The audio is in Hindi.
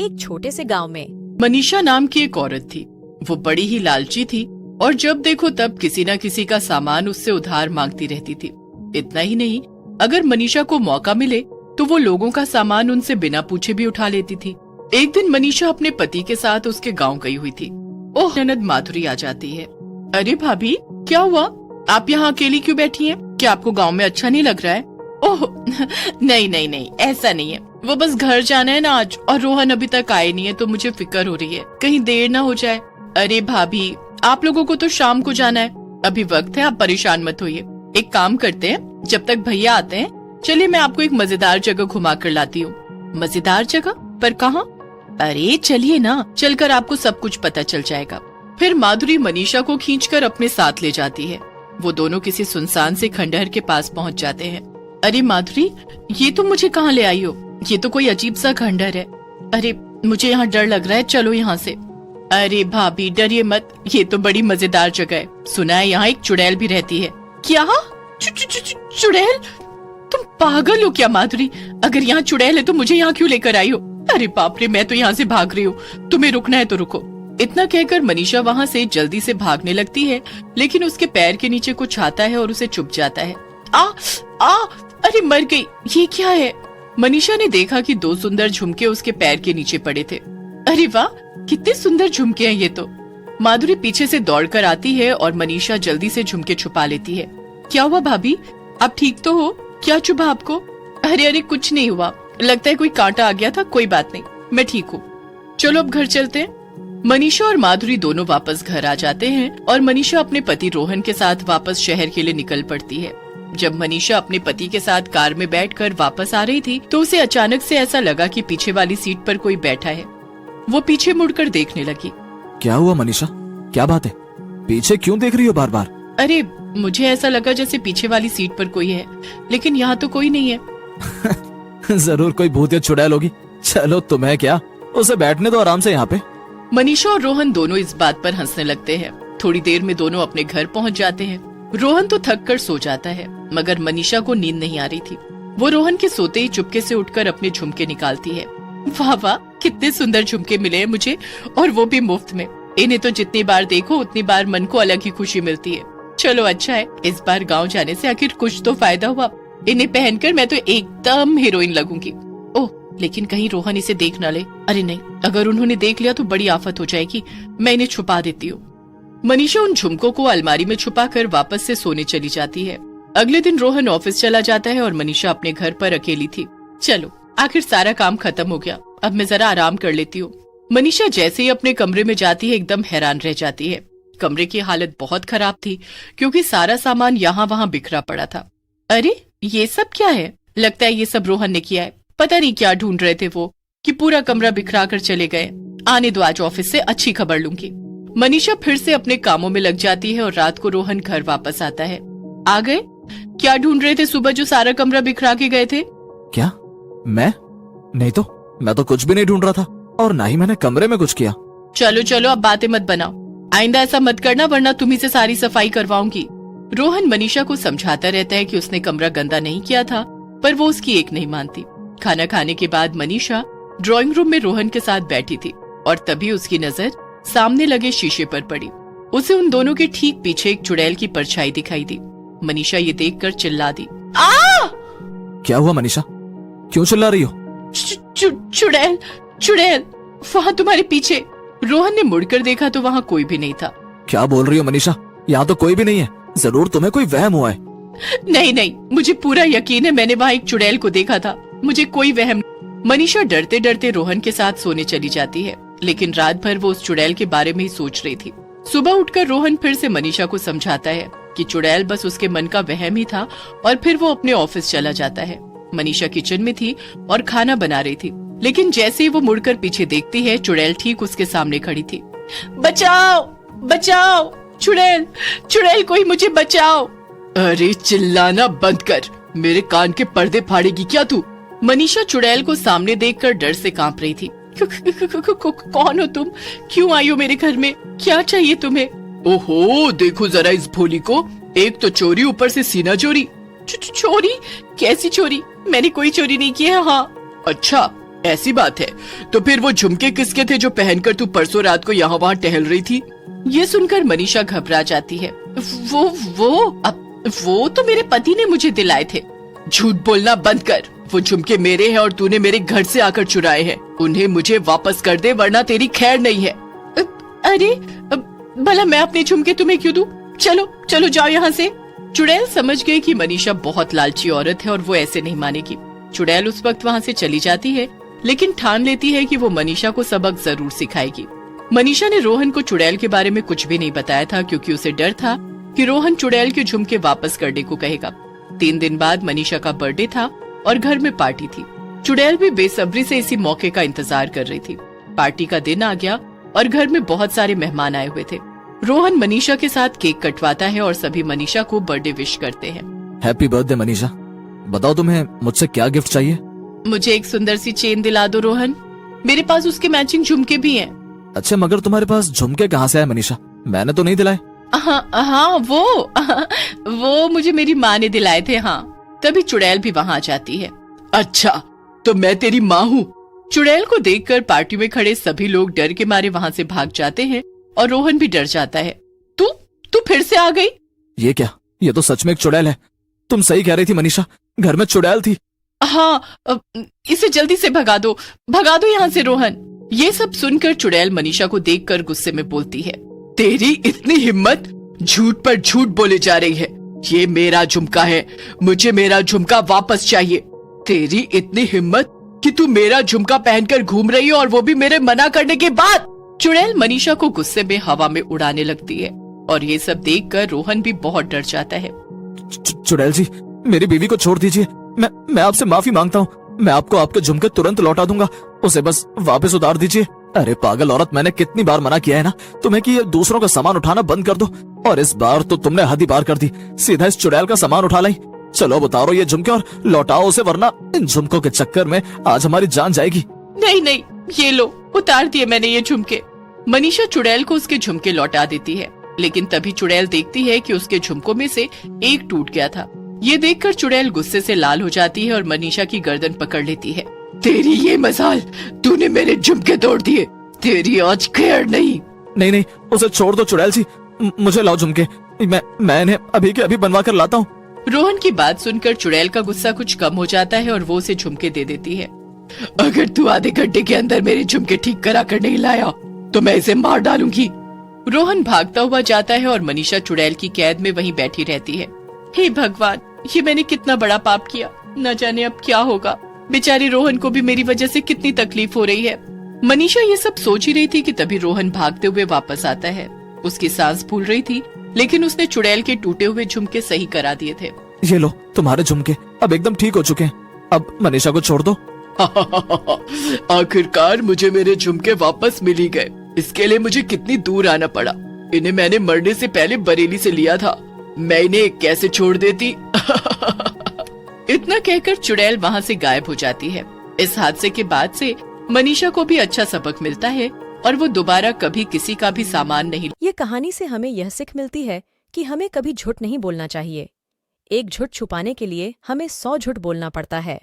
एक छोटे से गांव में मनीषा नाम की एक औरत थी। वो बड़ी ही लालची थी और जब देखो तब किसी न किसी का सामान उससे उधार मांगती रहती थी। इतना ही नहीं, अगर मनीषा को मौका मिले तो वो लोगों का सामान उनसे बिना पूछे भी उठा लेती थी। एक दिन मनीषा अपने पति के साथ उसके गांव गई हुई थी। ओह, ननद माधुरी आ जाती है। अरे भाभी, क्या हुआ? आप यहाँ अकेली क्यों बैठी हैं? क्या आपको गांव में अच्छा नहीं लग रहा है? ओह नहीं नहीं नहीं, ऐसा नहीं है। वो बस घर जाना है ना आज, और रोहन अभी तक आए नहीं है तो मुझे फिक्र हो रही है कहीं देर ना हो जाए। अरे भाभी, आप लोगों को तो शाम को जाना है, अभी वक्त है, आप परेशान मत होइए। एक काम करते हैं, जब तक भैया आते हैं चलिए मैं आपको एक मजेदार जगह घुमा कर लाती हूँ। मजेदार जगह? पर कहाँ? अरे चलिए ना, चलकर आपको सब कुछ पता चल जाएगा। फिर माधुरी मनीषा को खींचकर अपने साथ ले जाती है। वो दोनों किसी सुनसान से खंडहर के पास पहुँच जाते हैं। अरे माधुरी, ये तुम मुझे कहाँ ले आई हो? ये तो कोई अजीब सा खंडहर है। अरे मुझे यहाँ डर लग रहा है, चलो यहाँ से। अरे भाभी डरिए मत, ये तो बड़ी मजेदार जगह है। सुना है यहाँ एक चुड़ैल भी रहती है। क्या? चुड़ैल? तुम पागल हो क्या माधुरी? अगर यहाँ चुड़ैल है तो मुझे यहाँ क्यों लेकर आई हो? अरे बाप रे, मैं तो यहाँ से भाग रही हूँ, तुम्हें रुकना है तो रुको। इतना कहकर मनीषा वहाँ से जल्दी से भागने लगती है, लेकिन उसके पैर के नीचे कुछ आता है और उसे चुभ जाता है। आ आ अरे मर गई, ये क्या है? मनीषा ने देखा कि दो सुंदर झुमके उसके पैर के नीचे पड़े थे। अरे वाह, कितने सुंदर झुमके हैं ये तो। माधुरी पीछे से दौड़कर आती है और मनीषा जल्दी से झुमके छुपा लेती है। क्या हुआ भाभी, आप ठीक तो हो? क्या चुभा आपको? अरे अरे कुछ नहीं हुआ, लगता है कोई कांटा आ गया था, कोई बात नहीं, मैं ठीक हूँ। चलो अब घर चलते हैं। मनीषा और माधुरी दोनों वापस घर आ जाते हैं और मनीषा अपने पति रोहन के साथ वापस शहर के लिए निकल पड़ती है। जब मनीषा अपने पति के साथ कार में बैठकर वापस आ रही थी तो उसे अचानक से ऐसा लगा कि पीछे वाली सीट पर कोई बैठा है। वो पीछे मुड़कर देखने लगी। क्या हुआ मनीषा, क्या बात है? पीछे क्यों देख रही हो बार बार? अरे मुझे ऐसा लगा जैसे पीछे वाली सीट पर कोई है, लेकिन यहाँ तो कोई नहीं है। जरूर कोई भूत या चुड़ैल होगी। चलो तुम्हें क्या, उसे बैठने दो आराम से यहाँ पे। मनीषा और रोहन दोनों इस बात पर हंसने लगते हैं। थोड़ी देर में दोनों अपने घर पहुँच जाते हैं। रोहन तो थक कर सो जाता है, मगर मनीषा को नींद नहीं आ रही थी। वो रोहन के सोते ही चुपके से उठकर अपने झुमके निकालती है। वाह वाह, कितने सुंदर झुमके मिले हैं मुझे, और वो भी मुफ्त में। इन्हें तो जितनी बार देखो उतनी बार मन को अलग ही खुशी मिलती है। चलो अच्छा है, इस बार गाँव जाने से आखिर कुछ तो फायदा हुआ। इन्हें पहनकर मैं तो एकदम हीरोइन लगूंगी। ओह, लेकिन कहीं रोहन इसे देख न ले। अरे नहीं, अगर उन्होंने देख लिया तो बड़ी आफत हो जाएगी। मैं इन्हें छुपा देती हूँ। मनीषा उन झुमकों को अलमारी में छुपाकर वापस से सोने चली जाती है। अगले दिन रोहन ऑफिस चला जाता है और मनीषा अपने घर पर अकेली थी। चलो, आखिर सारा काम खत्म हो गया, अब मैं जरा आराम कर लेती हूँ। मनीषा जैसे ही अपने कमरे में जाती है एकदम हैरान रह जाती है। कमरे की हालत बहुत खराब थी क्योंकि सारा सामान यहाँ वहाँ बिखरा पड़ा था। अरे ये सब क्या है? लगता है ये सब रोहन ने किया है। पता नहीं क्या ढूंढ रहे थे वो कि पूरा कमरा बिखरा कर चले गए। आने दो, आज ऑफिस से अच्छी खबर लूंगी। मनीषा फिर से अपने कामों में लग जाती है और रात को रोहन घर वापस आता है। आ गए? क्या ढूंढ रहे थे सुबह जो सारा कमरा बिखरा के गए थे? क्या? मैं? नहीं तो, मैं तो कुछ भी नहीं ढूंढ रहा था, और ना ही मैंने कमरे में कुछ किया। चलो चलो, अब बातें मत बनाओ, आइंदा ऐसा मत करना वरना तुम्ही से सारी सफाई करवाऊंगी। रोहन मनीषा को समझाता रहता है कि उसने कमरा गंदा नहीं किया था, पर वो उसकी एक नहीं मानती। खाना खाने के बाद मनीषा ड्राइंग रूम में रोहन के साथ बैठी थी और तभी उसकी नजर सामने लगे शीशे पर पड़ी। उसे उन दोनों के ठीक पीछे एक चुड़ैल की परछाई दिखाई दी। मनीषा ये देखकर चिल्ला दी। आ! क्या हुआ मनीषा, क्यों चिल्ला रही हो? चुड़ैल, चुड़ैल वहाँ तुम्हारे पीछे। रोहन ने मुड़कर देखा तो वहाँ कोई भी नहीं था। क्या बोल रही हो मनीषा, यहाँ तो कोई भी नहीं है। जरूर तुम्हें कोई वहम हुआ है। नहीं नहीं, मुझे पूरा यकीन है, मैंने वहाँ एक चुड़ैल को देखा था, मुझे कोई वहम नहीं। मनीषा डरते डरते रोहन के साथ सोने चली जाती है, लेकिन रात भर वो उस चुड़ैल के बारे में ही सोच रही थी। सुबह उठकर रोहन फिर से मनीषा को समझाता है कि चुड़ैल बस उसके मन का वहम ही था, और फिर वो अपने ऑफिस चला जाता है। मनीषा किचन में थी और खाना बना रही थी, लेकिन जैसे ही वो मुड़कर पीछे देखती है चुड़ैल ठीक उसके सामने खड़ी थी। बचाओ बचाओ, चुड़ैल चुड़ैल, कोई मुझे बचाओ। अरे चिल्लाना बंद कर, मेरे कान के पर्दे फाड़ेगी क्या तू? मनीषा चुड़ैल को सामने देखकर डर से कांप रही थी। कौन हो तुम? क्यों आई हो मेरे घर में? क्या चाहिए तुम्हें? ओहो, देखो जरा इस भोली को, एक तो चोरी, ऊपर से सीना चोरी। चोरी? कैसी चोरी? मैंने कोई चोरी नहीं की है। हाँ अच्छा, ऐसी बात है, तो फिर वो झुमके किसके थे जो पहनकर तू परसों रात को यहाँ वहाँ टहल रही थी? ये सुनकर मनीषा घबरा जाती है। वो तो मेरे पति ने मुझे दिलाए थे। झूठ बोलना बंद कर। वो झुमके मेरे हैं और तूने मेरे घर से आकर चुराए हैं। उन्हें मुझे वापस कर दे वरना तेरी खैर नहीं है। अरे भला मैं अपने झुमके तुम्हें क्यों दूं? चलो चलो जाओ यहाँ से। चुड़ैल समझ गई कि मनीषा बहुत लालची औरत है और वो ऐसे नहीं मानेगी। चुड़ैल उस वक्त वहाँ से चली जाती है, लेकिन ठान लेती है कि वो मनीषा को सबक जरूर सिखाएगी। मनीषा ने रोहन को चुड़ैल के बारे में कुछ भी नहीं बताया था, क्योंकि उसे डर था कि रोहन चुड़ैल के झुमके वापस करने को कहेगा। 3 दिन बाद मनीषा का बर्थडे था और घर में पार्टी थी। चुड़ैल भी बेसब्री से इसी मौके का इंतजार कर रही थी। पार्टी का दिन आ गया और घर में बहुत सारे मेहमान आए हुए थे। रोहन मनीषा के साथ केक कटवाता है और सभी मनीषा को बर्थडे विश करते हैं। Happy birthday Manisha. बताओ तुम्हें मुझसे क्या गिफ्ट चाहिए? मुझे एक सुंदर सी चेन दिला दो रोहन। मेरे पास उसके मैचिंग झुमके भी हैं। अच्छा, मगर तुम्हारे पास झुमके कहाँ से आए मनीषा? मैंने तो नहीं दिलाए। हाँ वो मुझे मेरी माँ ने दिलाए थे। हाँ, तभी चुड़ैल भी वहाँ आ जाती है। अच्छा, तो मैं तेरी माँ हूँ? चुड़ैल को देखकर पार्टी में खड़े सभी लोग डर के मारे वहाँ से भाग जाते हैं और रोहन भी डर जाता है। तू फिर से आ गई? ये क्या? ये तो सच में एक चुड़ैल है। तुम सही कह रही थी मनीषा, घर में चुड़ैल थी। हाँ, इसे जल्दी से भगा दो यहाँ से रोहन। ये सब सुनकर चुड़ैल मनीषा को देखकर गुस्से में बोलती है, तेरी इतनी हिम्मत? झूठ पर झूठ बोले जा रही है। ये मेरा झुमका है, मुझे मेरा झुमका वापस चाहिए। तेरी इतनी हिम्मत कि तू मेरा झुमका पहनकर घूम रही हो, और वो भी मेरे मना करने के बाद। चुड़ैल मनीषा को गुस्से में हवा में उड़ाने लगती है और ये सब देखकर रोहन भी बहुत डर जाता है। चुड़ैल जी, मेरी बीवी को छोड़ दीजिए। मैं आपसे माफी मांगता हूँ। मैं आपको आपके झुमके तुरंत लौटा दूंगा। उसे बस वापस उतार दीजिए। अरे पागल औरत, मैंने कितनी बार मना किया है ना तुम्हें कि ये दूसरों का सामान उठाना बंद कर दो, और इस बार तो तुमने हद ही पार कर दी। सीधा इस चुड़ैल का सामान उठा लाई। चलो अब उतारो ये झुमके और लौटाओ उसे, वरना इन झुमकों के चक्कर में आज हमारी जान जाएगी। नहीं, ये लो, उतार दिए मैंने ये झुमके। मनीषा चुड़ैल को उसके झुमके लौटा देती है, लेकिन तभी चुड़ैल देखती है कि उसके झुमकों में से एक टूट गया था। ये देखकर चुड़ैल गुस्से से लाल हो जाती है और मनीषा की गर्दन पकड़ लेती है। तेरी ये मजाल, तूने मेरे झुमके तोड़ दिए। तेरी आज खैर नहीं। उसे छोड़ दो चुड़ैल जी। मुझे लाओ झुमके। मैं इन्हें अभी के अभी बनवा कर लाता हूँ। रोहन की बात सुनकर चुड़ैल का गुस्सा कुछ कम हो जाता है और वो उसे झुमके दे देती है। अगर तू आधे घंटे के अंदर मेरे झुमके ठीक करा कर नहीं लाया तो मैं इसे मार डालूंगी। रोहन भागता हुआ जाता है और मनीषा चुड़ैल की कैद में वहीं बैठी रहती है। हे भगवान, ये मैंने कितना बड़ा पाप किया। न जाने अब क्या होगा। बेचारे रोहन को भी मेरी वजह से कितनी तकलीफ हो रही है। मनीषा ये सब सोच ही रही थी कि तभी रोहन भागते हुए वापस आता है। उसकी सांस फूल रही थी, लेकिन उसने चुड़ैल के टूटे हुए झुमके सही करा दिए थे। ये लो तुम्हारे झुमके अब एकदम ठीक हो चुके हैं। अब मनीषा को छोड़ दो। आखिरकार मुझे मेरे झुमके वापस मिल ही गए। इसके लिए मुझे कितनी दूर आना पड़ा। इन्हें मैंने मरने से पहले बरेली से लिया था। मैं इन्हें कैसे छोड़ देती। इतना कहकर चुड़ैल वहाँ से गायब हो जाती है। इस हादसे के बाद से मनीषा को भी अच्छा सबक मिलता है और वो दोबारा कभी किसी का भी सामान नहीं। ये कहानी से हमें यह सीख मिलती है कि हमें कभी झूठ नहीं बोलना चाहिए। एक झूठ छुपाने के लिए हमें 100 झूठ बोलना पड़ता है।